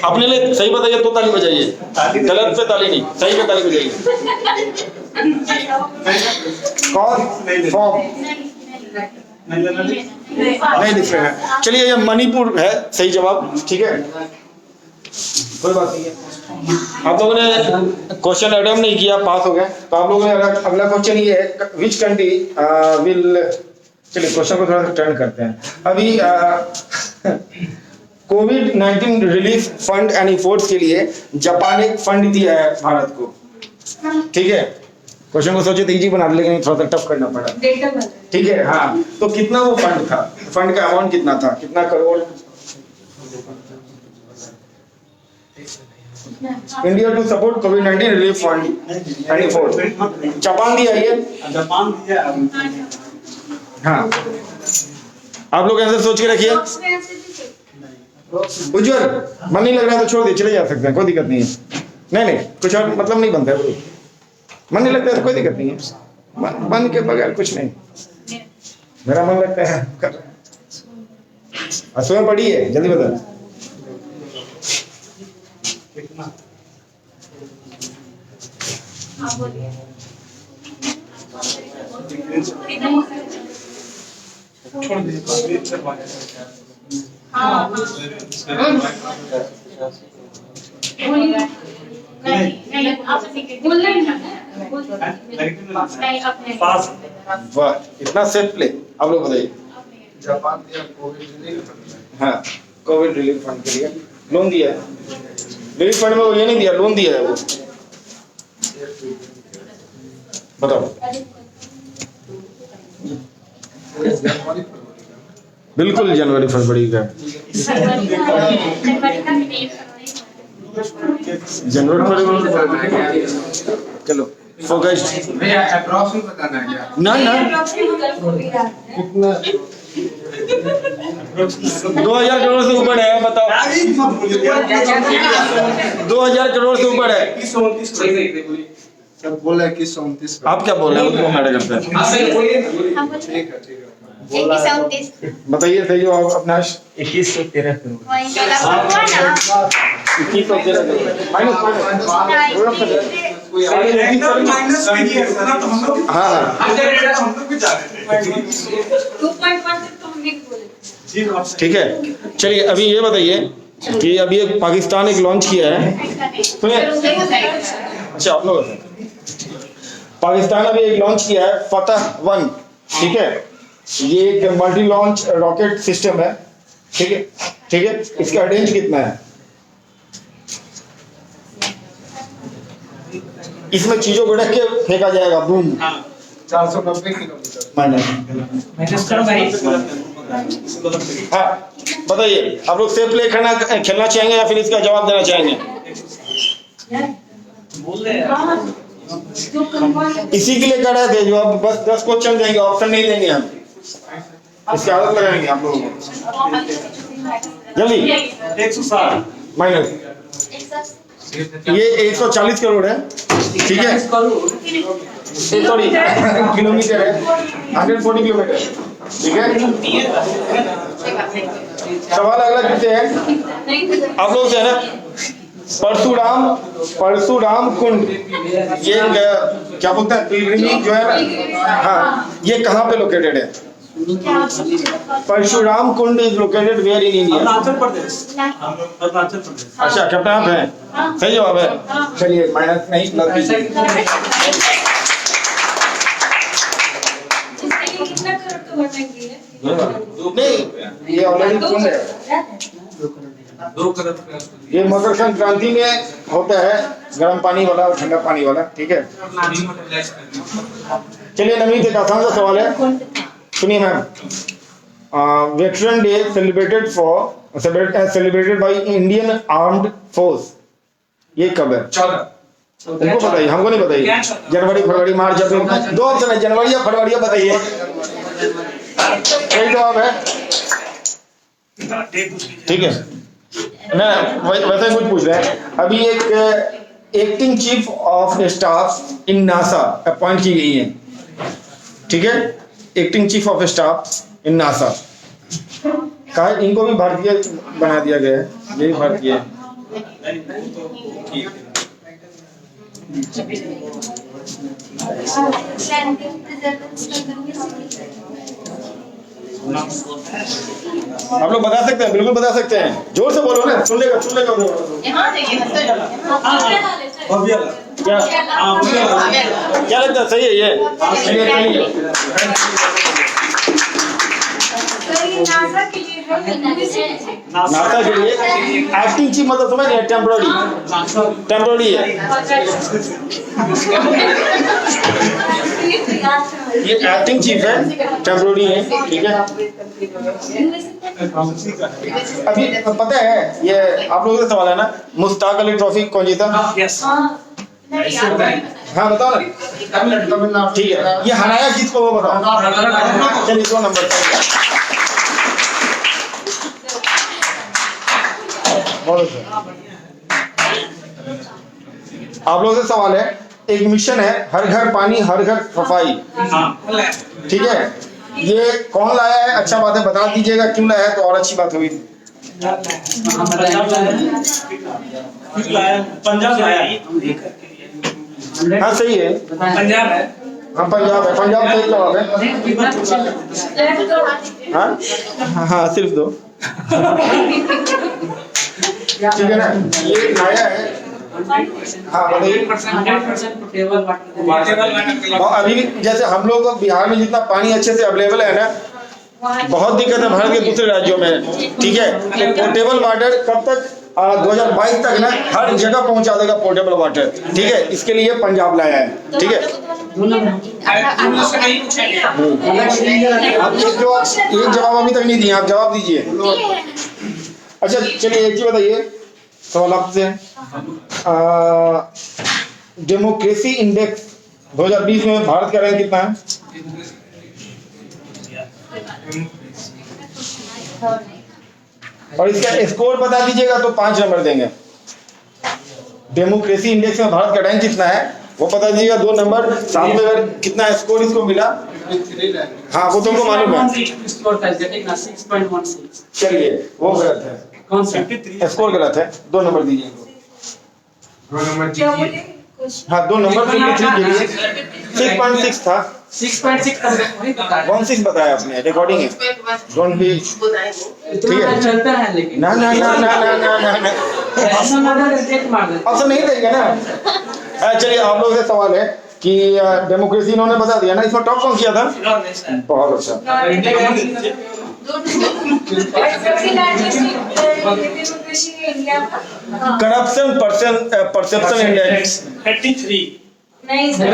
अपने लिए सही बताइए तो ताली बजाइए, गलत पे ताली नहीं, सही पे ताली बजाइए। COSFOM नहीं लिख रहे हैं। चलिए ये मणिपुर है सही जवाब, ठीक है, कोई बात नहीं है। आप लोगों ने क्वेश्चन अटेम्प्ट नहीं किया, पास हो गए। तो आप लोगों ने अगला क्वेश्चन ये है, विच कंट्री विल, चलिए क्वेश्चन को थोड़ा सा टर्न करते हैं। अभी कोविड-19 रिलीफ फंड एंड एफर्ट्स के लिए जापान एक फंड दिया है भारत को, ठीक है। क्वेश्चन को सोचे तो इजी बना दे, लेकिन थोड़ा सा टफ करना पड़ा, ठीक है। हाँ तो कितना वो फंड था, फंड का अमाउंट कितना था, कितना करोड़? इंडिया टू सपोर्ट कोविड-19 relief fund and efforts, Japan दिया ये, जापान दिया। हाँ आप लोग आंसर सोच के रखिए। उज्जवल मन नहीं लग रहा है तो छोड़ दे, चले जा सकते हैं, कोई दिक्कत नहीं है। नहीं नहीं, कुछ और मतलब नहीं बनता है, मन नहीं लगता है तो कोई दिक्कत नहीं है, मन के बगैर कुछ नहीं। मेरा मन लगता है कर रहे हैं। स्वयं पढ़ी है, जल्दी बता। छोड़ दीजिए। पास। वाह इतना सेफ प्ले। आप लोग बताइए। जापान दिया कोविड रिलीफ फंड। हाँ कोविड रिलीफ फंड के लिए लोन दिया है। रिलीफ फंड में वो ये नहीं दिया, लोन दिया है वो। बताओ। बिल्कुल जनवरी फरवरी का। जनवरी फरवरी। चलो फोकस। भैया अप्रॉक्स में बताना है क्या? ना ना कितना 2000 करोड़ से ऊपर है, बताओ। 2000 करोड़ से ऊपर है। सब बोला कि 29। आप क्या बोल रहे हैं? उसको मैटर करते हैं। ठीक है ठीक है। बताइए सही जवाब अपना। 2113 करोड़। 2113 करोड़ माइनस माइनस में किया था ना, तो हम लोग हाँ हाँ हम लोग भी जा रहे थे। 2.1 तो हमने बोले। जी आपसे। ठीक है। चलिए अभी ये बताइए कि अभी एक पाकिस्तान एक लॉन्च किया है, सुनिए। अच्छा आप लोग पाकिस्तान अभी एक लॉन्च किया है फतह 1, ठीक है। ये एक मल्टी लॉन्च रॉकेट सिस्टम है, ठीक है। ठीक है, इसका रेंज कितना है? इसमें चीजों को रख के फेंका जाएगा, बूम 490 किलोमीटर। माइनस करो भाई। हाँ बताइए, आप लोग सेफ प्ले खेलना चाहेंगे या फिर इसका जवाब देना चाहेंगे? बोल रहे हैं इसी के लिए कर रहे थे, जो अब बस 10 क्वेश्चन देंगे, ऑप्शन नहीं देंगे हम, इसकी आदत लगाएंगे आप लोगों को। जल्दी 160 माइनस, ये 140 करोड़ है, ठीक है, सॉरी किलोमीटर है, 140 किलोमीटर, ठीक है। सवाल अगला कितने हैं आप लोग से, है ना? परशुराम कुंड, ये क्या बोलते हैं, पिलग्रिमेज जो है ना, हाँ, ये कहाँ पे लोकेटेड है? Parshuram Kund is located where in India? Arunachal Pradesh. Arunachal Pradesh. अच्छा, कैप्टन आप हैं, सही जवाब है। चलिए माइनस नहीं प्लस दीजिए। कितना करोड़ तो बढ़ेंगे? नहीं, ये ऑलरेडी कुंड है, 2 करोड़ रुपया। ये मकर संक्रांति में होता है, गर्म पानी वाला और ठंडा पानी वाला, ठीक है। चलिए नवनीत, एक आसान सा सवाल है, सुनिए ma'am. Veteran day celebrated by Indian armed force, ये कब है? 14 उनको बताइए, हमको नहीं बताइए। जनवरी, फरवरी, मार्च, अप्रैल, 2 ऑप्शन है, जनवरी या फरवरी, बताइए। सही जवाब है, ठीक है ना। वैसे कुछ पूछ रहे हैं, अभी एक acting chief of staff in NASA appoint की गई है, ठीक है, acting chief of staff in NASA का, इनको भी भारतीय बना दिया गया है, ये भी भारतीय है। आप लोग बता सकते हैं, बिल्कुल बता सकते हैं, जोर से बोलो ना, सुन लेगा। क्या क्या लगता है, सही है ये? नासा के लिए है, नासा के लिए एक्टिंग चीफ मतलब समझ नहीं, टेम्पररी है ये, एक्टिंग चीफ है, टेम्पररी है, ठीक है। अभी पता है, ये आप लोगों का सवाल है ना, मुश्ताक अली ट्रॉफी कौन जीता? यस। हाँ बताओ ना, ठीक है, ये हराया किसको वो बताओ। चलिए 2 नंबर आप लोगों से सवाल है, एक मिशन है, हर घर पानी हर घर सफाई, ठीक है, ये कौन लाया है? अच्छा बात है, बता दीजिएगा क्यों लाया है, तो और अच्छी बात हुई। पंजाब लाया। हाँ सही है, पंजाब है। हाँ पंजाब है, पंजाब सही जवाब है। हाँ हाँ सिर्फ 2, ठीक है ना, ये लाया है। हाँ बताइए। और अभी जैसे हम लोग बिहार में जितना पानी अच्छे से अवेलेबल है ना, बहुत दिक्कत है भारत के दूसरे राज्यों में, ठीक है। तो पोर्टेबल वाटर कब तक, 2022 तक ना हर जगह पहुंचा देगा पोर्टेबल वाटर, ठीक है, इसके लिए पंजाब लाया है, ठीक है। आप एक जवाब अभी तक नहीं दिए, आप जवाब दीजिए। अच्छा चलिए एक चीज बताइए, सवाल आपसे, डेमोक्रेसी इंडेक्स 2020 में भारत का रैंक कितना है? और इसका स्कोर बता दीजिएगा तो 5 नंबर देंगे। डेमोक्रेसी इंडेक्स में भारत का रैंक कितना है वो बता दीजिएगा, 2 नंबर। सामने अगर कितना स्कोर इसको मिला, हाँ वो तुमको मालूम है। चलिए वो गलत है, स्कोर गलत है, 2 नंबर दीजिए। हाँ 2 नंबर 53 के लिए 6.6 था, 16 बताया आपने, रिकॉर्डिंग है, डोंट बी, ठीक है। चलता है लेकिन ना ना ना ना ना ना ना ना ऑप्शन नहीं देंगे ना। चलिए आप लोगों से सवाल है कि डेमोक्रेसी इन्होंने बता दिया ना, इसमें टॉप कौन किया था? बहुत अच्छा, सबसे लार्जेस्ट कृषि इंडिया का करप्शन परसेप्शन इंडेक्स 33 नहीं सर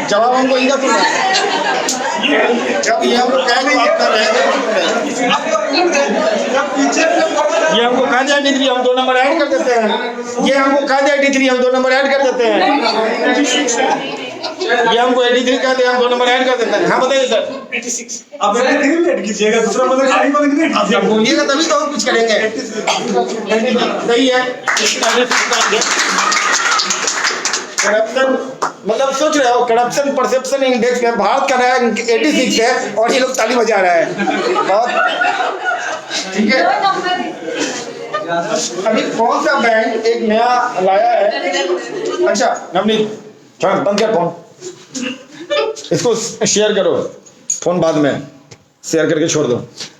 जवाब हमको इनका सुनना है। जब ये हमको क्या बात कर रहे हैं, ये हमको कहा जाए 83 हम 2 नंबर ऐड कर देते हैं। ये हमको कहा जाए 83 हम 2 नंबर ऐड कर देते हैं। ये हमको 83 कहते हैं हम 2 नंबर ऐड कर देते हैं। हाँ बताइए सर। 86 अब 83 भी ऐड कीजिएगा, दूसरा मतलब खाली वाला नहीं उठा जब बोलिएगा तभी तो हम कुछ करेंगे। सही है। करप्शन मतलब सोच रहे हो, करप्शन परसेप्शन इंडेक्स में भारत का रैंक 86 है और ये लोग ताली बजा रहा है। बहुत ठीक है। अभी कौन सा बैंक एक नया लाया है? अच्छा नवनीत छोड़, बंद कर फोन, इसको शेयर करो, फोन बाद में शेयर करके छोड़ दो।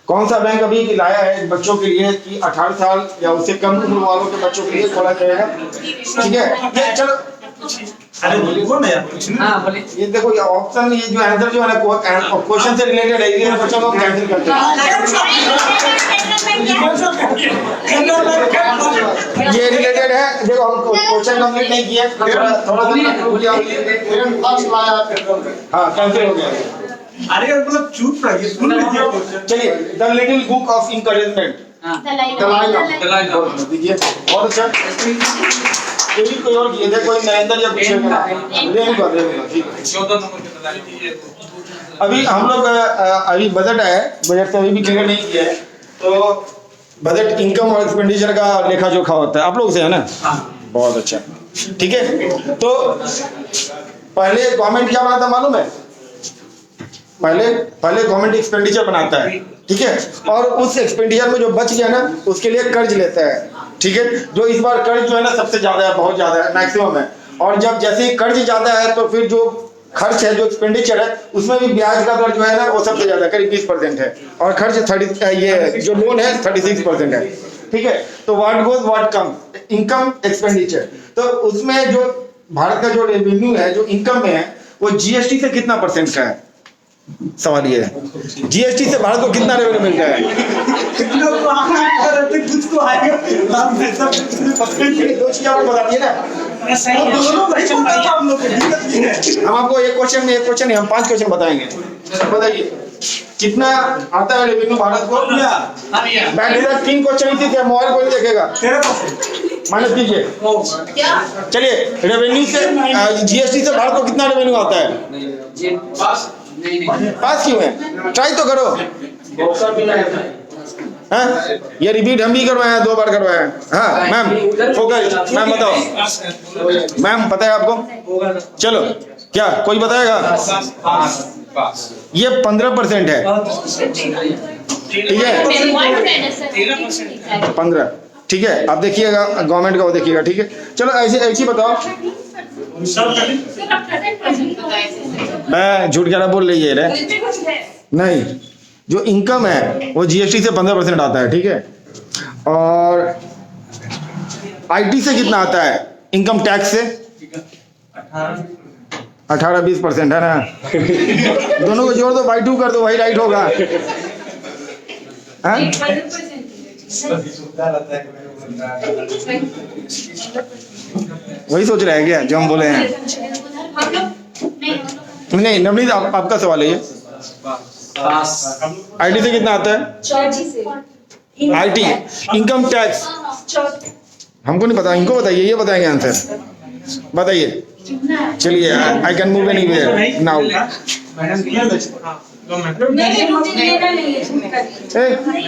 कौन सा बैंक अभी लाया है बच्चों के लिए कि 18 साल या उससे कम उम्र वालों के बच्चों के लिए खोला जाएगा? ठीक है, ये चलो अरे बोलो ना यार। हाँ बोले। ये देखो ये ऑप्शन, ये जो आंसर जो है ना क्वेश्चन से रिलेटेड है, ये बच्चों को कैंसिल करते हैं। ये रिलेटेड है, देखो हम क्वेश्चन कंप्लीट नहीं किए, थोड़ा हाँ कैंसिल हो गया। अरे यार मतलब चुप रहिए, सुन लीजिए क्वेश्चन। चलिए the little book of encouragement दीजिए, बहुत अच्छा। ये भी कोई और किए थे, कोई नरेंद्र या कुछ रेणुका, ठीक है। 14 नंबर के बता दीजिए। अभी हम लोग अभी बजट है, बजट तो अभी भी क्लियर नहीं किया है, तो बजट इनकम और एक्सपेंडिचर का लेखा जोखा होता है आप लोग से, है ना? बहुत अच्छा, ठीक है। तो पहले गवर्नमेंट क्या बनाता मालूम है? पहले गवर्नमेंट एक्सपेंडिचर बनाता है, ठीक है, और उस एक्सपेंडिचर में जो बच गया ना उसके लिए कर्ज लेता है, ठीक है। जो इस बार कर्ज जो है ना सबसे ज्यादा है, बहुत ज्यादा है, मैक्सिमम है। और जब जैसे ही कर्ज ज्यादा है तो फिर जो खर्च है, जो एक्सपेंडिचर है, उसमें भी ब्याज का दर जो है ना वो सबसे ज्यादा करीब 20% है, और खर्च 30, ये जो लोन है 36% है, ठीक है। तो what goes what come, income expenditure. तो उसमें जो भारत का जो रेवेन्यू है, जो इनकम में है, वो जीएसटी से कितना परसेंट का है? सवाल ये है, जीएसटी से भारत को कितना रेवेन्यू मिल रहा है? कितना तो आएगा, कुछ तो आएगा। दो चीजें आपको बता दिए ना। सही है, दोनों क्वेश्चन पता हम लोग को दिक्कत ये है। हम आपको एक क्वेश्चन नहीं, हम 5 क्वेश्चन बताएंगे। बताइए कितना आता है रेवेन्यू भारत को? बैठेगा 3 क्वेश्चन इसी से, मोबाइल को नहीं देखेगा, 13% माइनस कीजिए। चलिए रेवेन्यू से, जीएसटी से भारत को कितना रेवेन्यू आता है? पास क्यों है? ट्राई तो करो। हाँ? ये रिपीट हम भी करवाए हैं, 2 बार करवाए हैं। हाँ मैम फोकस, मैम बताओ, मैम पता है आपको? चलो क्या कोई बताएगा? ये 15% है, ठीक है, 15, ठीक है। आप देखिएगा गवर्नमेंट का, वो देखिएगा, ठीक है। चलो ऐसे बताओ, मैं झूठ क्या बोल रही है नहीं, जो इनकम है वो जीएसटी से 15% आता है, ठीक है। और आईटी से कितना आता है? इनकम टैक्स से 18-20% है ना। दोनों को जोड़ दो, बाई 2 कर दो, वही राइट होगा। हाँ? वही सोच रहे हैं क्या जो हम बोले हैं? नहीं नवनीत आपका सवाल है ये। आईटी से कितना आता है? आईटी इनकम टैक्स हमको नहीं पता, इनको बताइए, ये बताएंगे आंसर, बताइए। चलिए I can move anywhere now.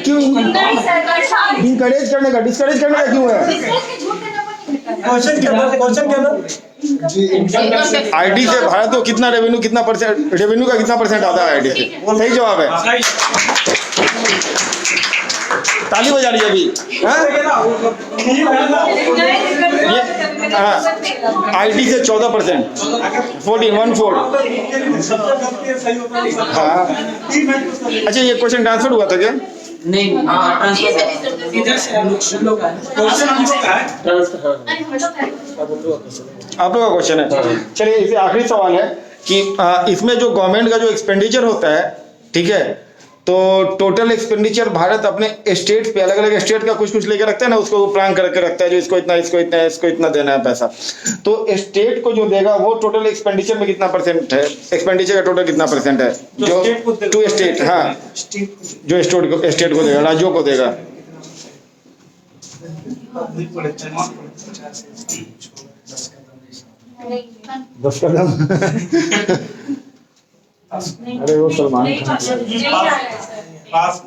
क्यों इनकरेज करने का, डिस्करेज करने का क्यों है? क्वेश्चन क्या था? आईटी से भारत को कितना रेवेन्यू, कितना परसेंट रेवेन्यू का कितना परसेंट आता है आईटी से? सही जवाब है, ताली बजा रही है अभी। आईटी से 14%, 14। हाँ अच्छा, ये क्वेश्चन ट्रांसफर हुआ था क्या? नहीं इधर से हम लोग का क्वेश्चन हम लोग का है। आप लोग का क्वेश्चन है। चलिए इसे आखिरी सवाल है कि इसमें जो गवर्नमेंट का जो एक्सपेंडिचर होता है, ठीक है, तो टोटल एक्सपेंडिचर भारत अपने स्टेट पे, अलग अलग स्टेट का कुछ कुछ लेके रखता है ना, उसको प्लान करके रखता है, जो इसको इतना, इसको इतना, इसको इतना देना है पैसा। तो स्टेट को जो देगा वो टोटल एक्सपेंडिचर में कितना परसेंट है, एक्सपेंडिचर का टोटल कितना परसेंट है, जो टू स्टेट, हाँ, जो स्टेट को देगा, राज्यों को देगा। दस कदम अरे वो सलमान खान, पास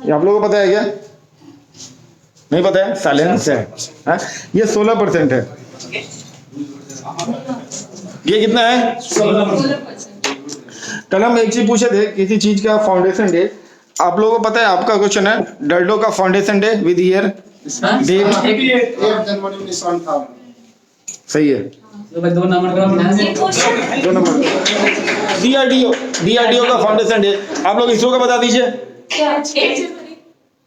ये आप लोगों को पता है क्या? नहीं पता है, साइलेंस है, हाँ? ये 16% है। ये कितना है? 16%। कल हम एक चीज पूछे थे, किसी चीज का फाउंडेशन डे, आप लोगों को पता है? आपका क्वेश्चन है डल्डो का foundation day with year date. 1 जनवरी 1958। सही है, तो भाई 2 नंबर का ध्यान से 2 नंबर। डीआरडीओ का फाउंडेशन डे, आप लोग इसरो का बता दीजिए,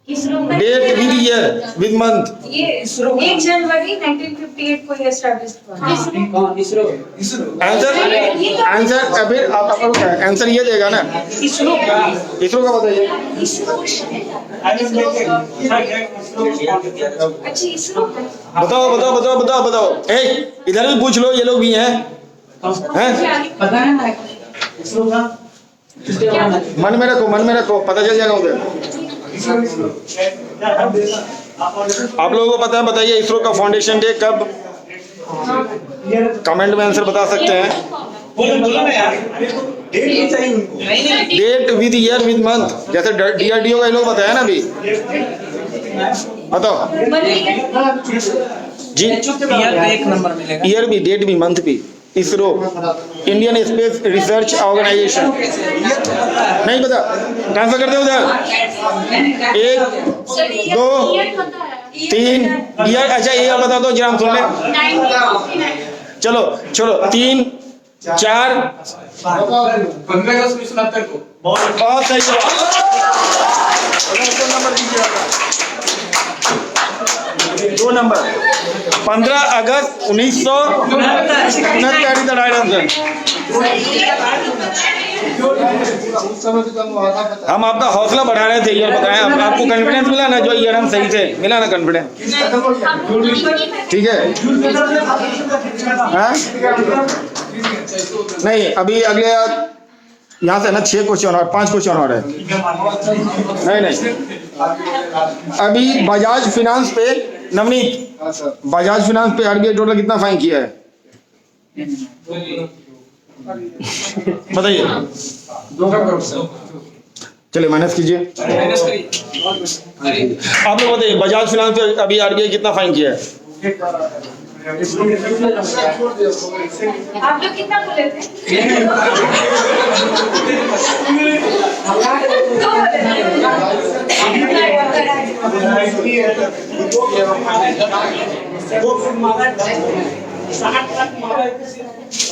date with year with month. ये 1 जनवरी 1958 को ये एस्टैब्लिश हुआ। कौन? इसरो। आंसर अभी आप आंसर ये देगा ना, इसरो का बताइए। अच्छा इसरो बताओ। इधर भी पूछ लो, ये लोग भी हैं, पता है ना इसरो का मन में रखो, पता चल जाएगा उधर। आप लोगों को पता है? बताइए इसरो का फाउंडेशन डे कब? कमेंट में आंसर बता सकते हैं। बोलो ना यार, डेट भी चाहिए उनको। Date with year with month, जैसे डीआरडीओ का ये लोग बताया ना अभी, बताओ जी। एक नंबर मिलेगा। ईयर भी, डेट भी, मंथ भी। ISRO, Indian space research organisation. नहीं पता? ट्रांसफर कर दो उधर। 1 2 3 ईयर। अच्छा ईयर बता दो जरा, हम सुन ले। चलो 3 4 15 अगस्त 1969 को। बहुत सही जवाब। नंबर दीजिए, 2 number. 15 August 1969 is the right answer. हम आपका हौसला बढ़ा रहे थे, ये बताएं, आपको कॉन्फिडेंस मिला ना, जो ईयर हम सही थे, मिला ना कॉन्फिडेंस? ठीक है, हाँ? नहीं, अभी अगले यहाँ से ना 6 क्वेश्चन और 5 क्वेश्चन और है। नहीं, अभी बजाज फिनांस पे, नवनीत, बजाज फिनांस पे आरबीआई टोटल कितना फाइन किया है? बताइए। चलिए माइनस कीजिए। आप लोग बताइए, बजाज फिनांस पे अभी आरबीआई कितना फाइन किया है? आप लोग कितना बोले थे?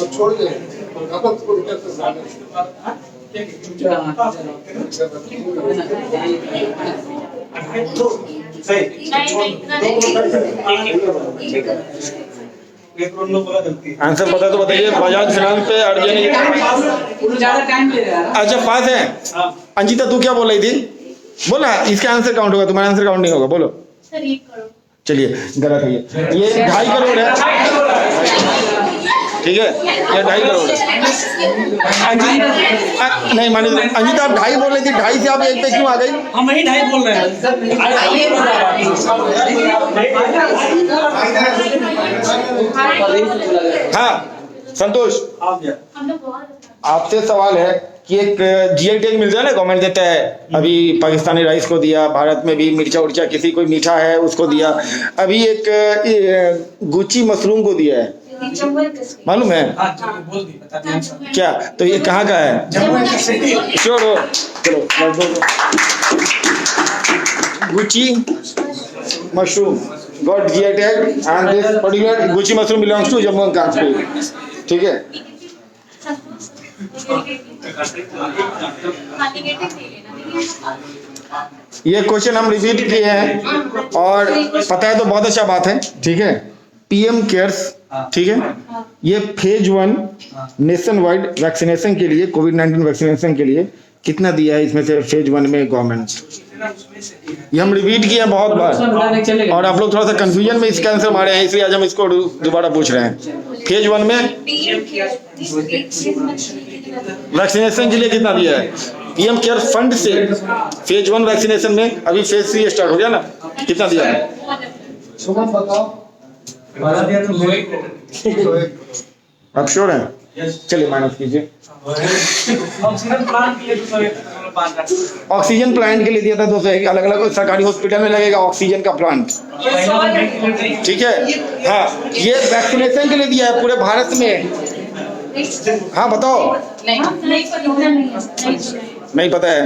छोड़ दे। आंसर पता तो बताइए। बजाज फाइनेंस पे आरबीआई ने ज्यादा टाइम ले रहा है। अच्छा पास है। अंजिता तू क्या बोल रही थी? बोला इसका आंसर काउंट होगा, तुम्हारा आंसर काउंट नहीं होगा। बोलो। सर 1 करोड़। चलिए गलत है, ये 2.5 करोड़ है। ठीक है, ये 2.5 करोड़ है। नहीं मानी अंजिता, आप 2.5 बोल रही थी, 2.5 से आप 1 पे क्यों आ गई? हम वही 2.5 बोल रहे हैं। हाँ संतोष, आपसे सवाल है कि एक जीआई टैग मिलता है ना, गवर्नमेंट देता है। अभी पाकिस्तानी राइस को दिया, भारत में भी मिर्चा उर्चा किसी कोई मीठा है उसको दिया। अभी एक गुची मशरूम को दिया है, मालूम है क्या? तो ये कहाँ का है? छोड़ो, चलो gucchi mushroom got GI tag and this particular gucchi mushroom belongs to Jammu and Kashmir. ठीक है, ये क्वेश्चन हम रिपीट किए हैं और पता है तो बहुत अच्छा बात है। ठीक है, पीएम केयर्स ठीक है। ये फेज 1 नेशन वाइड वैक्सीनेशन के लिए, कोविड-19 वैक्सीनेशन के लिए कितना दिया है इसमें से फेज 1 में गवर्नमेंट? ये हम रिपीट किए बहुत बार और आप लोग थोड़ा सा कंफ्यूजन में इसका आंसर मारे हैं, इसलिए आज हम इसको दोबारा पूछ रहे हैं। फेज 1 में वैक्सीनेशन के लिए कितना दिया है? पीएम केयर फंड से फेज 1 वैक्सीनेशन में, अभी फेज 3 स्टार्ट हो गया ना, कितना दिया है? सुमन बताओ। आप श्योर हैं? चलिए माइनस कीजिए। ऑक्सीजन प्लांट के लिए 201.5 लाख। ऑक्सीजन प्लांट के लिए दिया था 201, अलग अलग सरकारी हॉस्पिटल में लगेगा ऑक्सीजन का प्लांट, ठीक है। हाँ, ये वैक्सीनेशन के लिए दिया है पूरे भारत में। हाँ बताओ। नहीं पता है?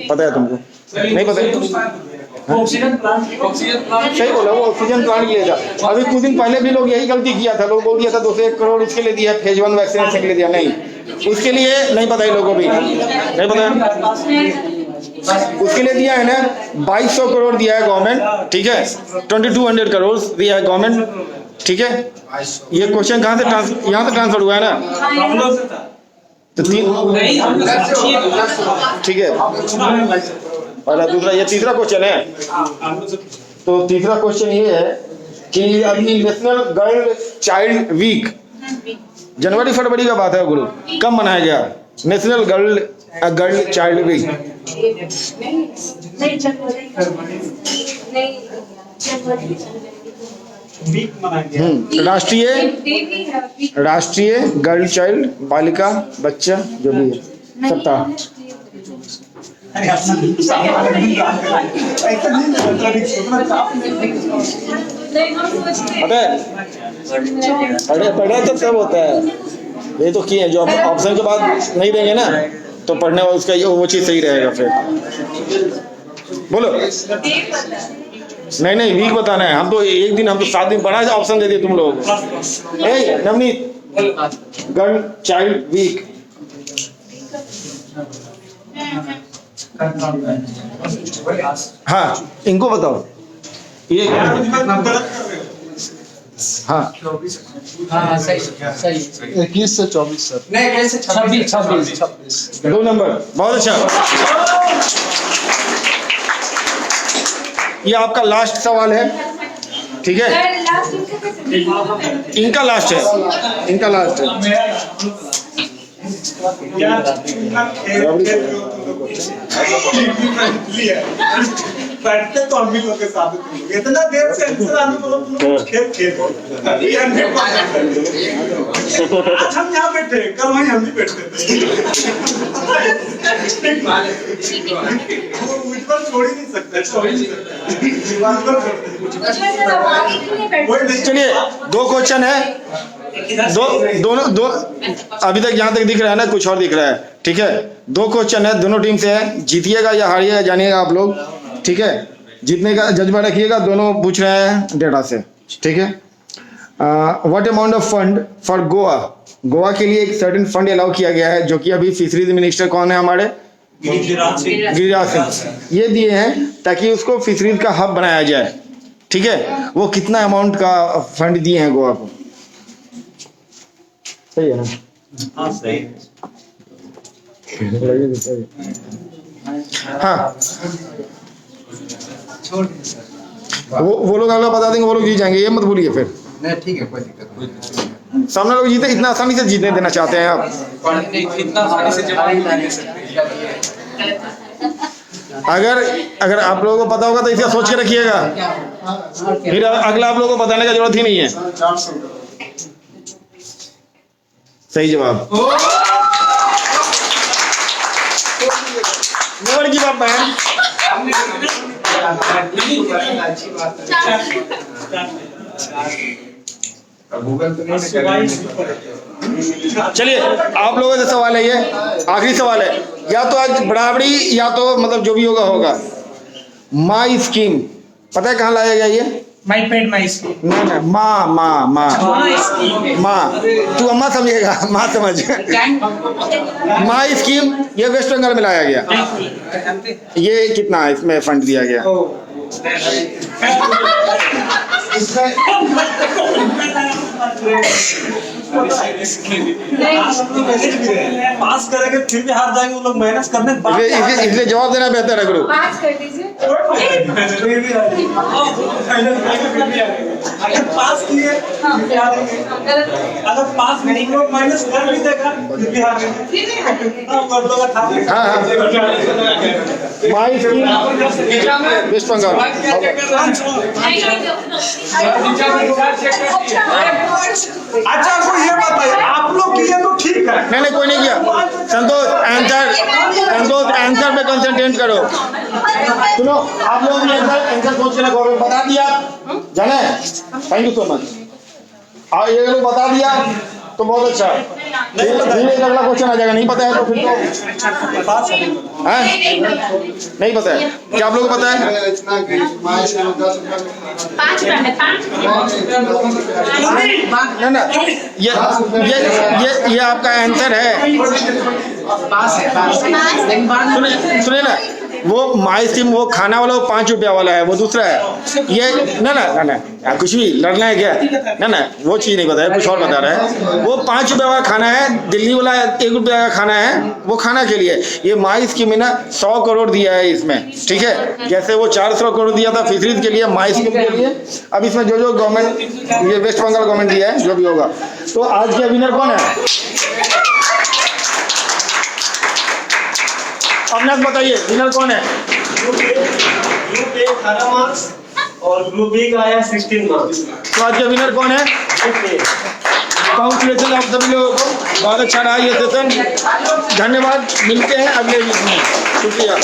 पता है तुमको? नहीं पता है? ऑक्सीजन प्लांट सही बोला, वो ऑक्सीजन प्लांट के लिए था। अभी कुछ दिन पहले भी लोग यही गलती किया था, लोग बोल दिया था 201 करोड़ उसके लिए दिया, फेज 1 वैक्सीनेशन के लिए दिया। नहीं, उसके लिए नहीं पता है लोगों को भी, नहीं पता है। उसके लिए दिया है ना 2200 करोड़ दिया है गवर्नमेंट, ठीक है। 2200 करोड़ दिया है गवर्नमेंट, ठीक है। ये क्वेश्चन कहाँ से यहाँ से ट्रांसफर हुआ है ना, तो ठीक है। और दूसरा, ये तीसरा क्वेश्चन है। तो तीसरा क्वेश्चन ये है कि अभी नेशनल गर्ल चाइल्ड वीक जनवरी फरवरी का बात है गुरु, कब मनाया गया नेशनल गर्ल चाइल्ड वीक? राष्ट्रीय गर्ल चाइल्ड, बालिका बच्चा जो भी है सप्ताह। पढ़े तो सब होता है, ये तो किए जो ऑप्शन के बाद नहीं देंगे ना तो पढ़ने वाला उसका वो चीज सही रहेगा। फिर बोलो। नहीं वीक बताना है, हम तो एक दिन, हम तो 7 दिन पढ़ा ऑप्शन दे दिए तुम लोगों को। नवनीत, गर्ल चाइल्ड वीक हाँ इनको बताओ। ये हाँ 21 से 24 सर। नहीं 26 2 नंबर, बहुत अच्छा। ये आपका लास्ट सवाल है, ठीक है। इनका लास्ट है, इनका लास्ट है। बैठते तो हम भी लोग के साथ इतना देर से आज हम यहाँ बैठे, कल वहीं हम भी बैठते थे। मुझ पर छोड़ ही नहीं सकते, चलिए 2 क्वेश्चन है, दो अभी तक यहाँ तक दिख रहा है ना, कुछ और दिख रहा है, ठीक है। 2 क्वेश्चन है, दोनों टीम से है, जीतिएगा या हारिएगा जानिएगा आप लोग, ठीक है। जीतने का जज्बा रखिएगा, दोनों पूछ रहे हैं डेटा से, ठीक है। What amount of fund for Goa के लिए एक सर्टेन फंड अलाउ किया गया है, जो कि अभी फिशरीज मिनिस्टर कौन है हमारे, गिरिराज सिंह, ये दिए हैं ताकि उसको फिशरीज का हब बनाया जाए, ठीक है। वो कितना अमाउंट का फंड दिए हैं गोवा को? सही है ना? हाँ सही। हाँ वो लोग अगला बता देंगे, वो लोग जीत जाएंगे, ये मत भूलिए। फिर नहीं ठीक है, कोई दिक्कत नहीं। सामने लोग जीते, इतना आसानी से जीतने देना चाहते हैं आप? इतना आसानी से जवाब नहीं दे सकते। अगर आप लोगों को पता होगा तो इसे सोच के रखिएगा, फिर अगला आप लोगों को बताने का जरूरत ही नहीं है। सही जवाब। Never give up man. चलिए आप लोगों से सवाल है, ये आखिरी सवाल है, या तो आज बराबरी या तो मतलब जो भी होगा होगा। माई स्कीम पता है कहाँ लाया गया ये? माई पेड माई स्कीम। ना माँ तू अम्मा समझेगा, माँ समझ। माई स्कीम ये वेस्ट बंगाल में लाया गया। ये कितना इसमें फंड दिया गया? इसमें पास करेंगे फिर भी हार जाएंगे वो लोग, मेहनत करने के बाद इसलिए जवाब देना बेहतर है गुरु। पाँच कर दीजिए। अगर पास किए फिर भी हारेंगे, अगर पास नहीं को माइनस कर भी देगा फिर भी हारेंगे। कर लोग था। हाँ हाँ माई स्कीम वेस्ट बंगाल। अच्छा आपको ये बताइए, आप लोग किए तो ठीक है। नहीं कोई नहीं किया। संतोष आंसर पे कंसंट्रेट करो। सुनो आप लोगों ने आंसर सोच के रखो, बता दिया जाने, थैंक यू सो मच। और ये लोग बता दिया तो बहुत अच्छा। फिर अगला क्वेश्चन आ जाएगा, नहीं पता है तो फिर तो पास है। नहीं पता है। क्या आप लोगों को पता है? इतना पाँच रुपए ना ये आपका आंसर है। पास है, पास है। सुने ना, वो माई स्टीम वो खाना वाला वो 5 रुपया वाला है, वो दूसरा है। ये ना कुछ भी लड़ना है क्या? ना वो चीज नहीं बताया, कुछ और बता रहा है। वो 5 रुपया वाला खाना है, दिल्ली वाला 1 रुपया का खाना है, वो खाना के लिए। ये माई स्कीम में ना 100 करोड़ दिया है इसमें, ठीक है। जैसे वो 400 करोड़ दिया था फिशरीज के लिए, माई स्कीम के लिए। अब इसमें जो गवर्नमेंट, ये वेस्ट बंगाल गवर्नमेंट दिया है, जो भी होगा। तो आज के विनर कौन है? अविनाश बताइए विनर कौन है? ग्रुप ए 18 मार्क्स और ग्रुप बी का आया 16 मार्क्स। तो आज का विनर कौन है? कांग्रेचुलेशन आप सभी लोगों को, बहुत अच्छा रहा ये सेशन। धन्यवाद, मिलते हैं अगले वीक में। शुक्रिया।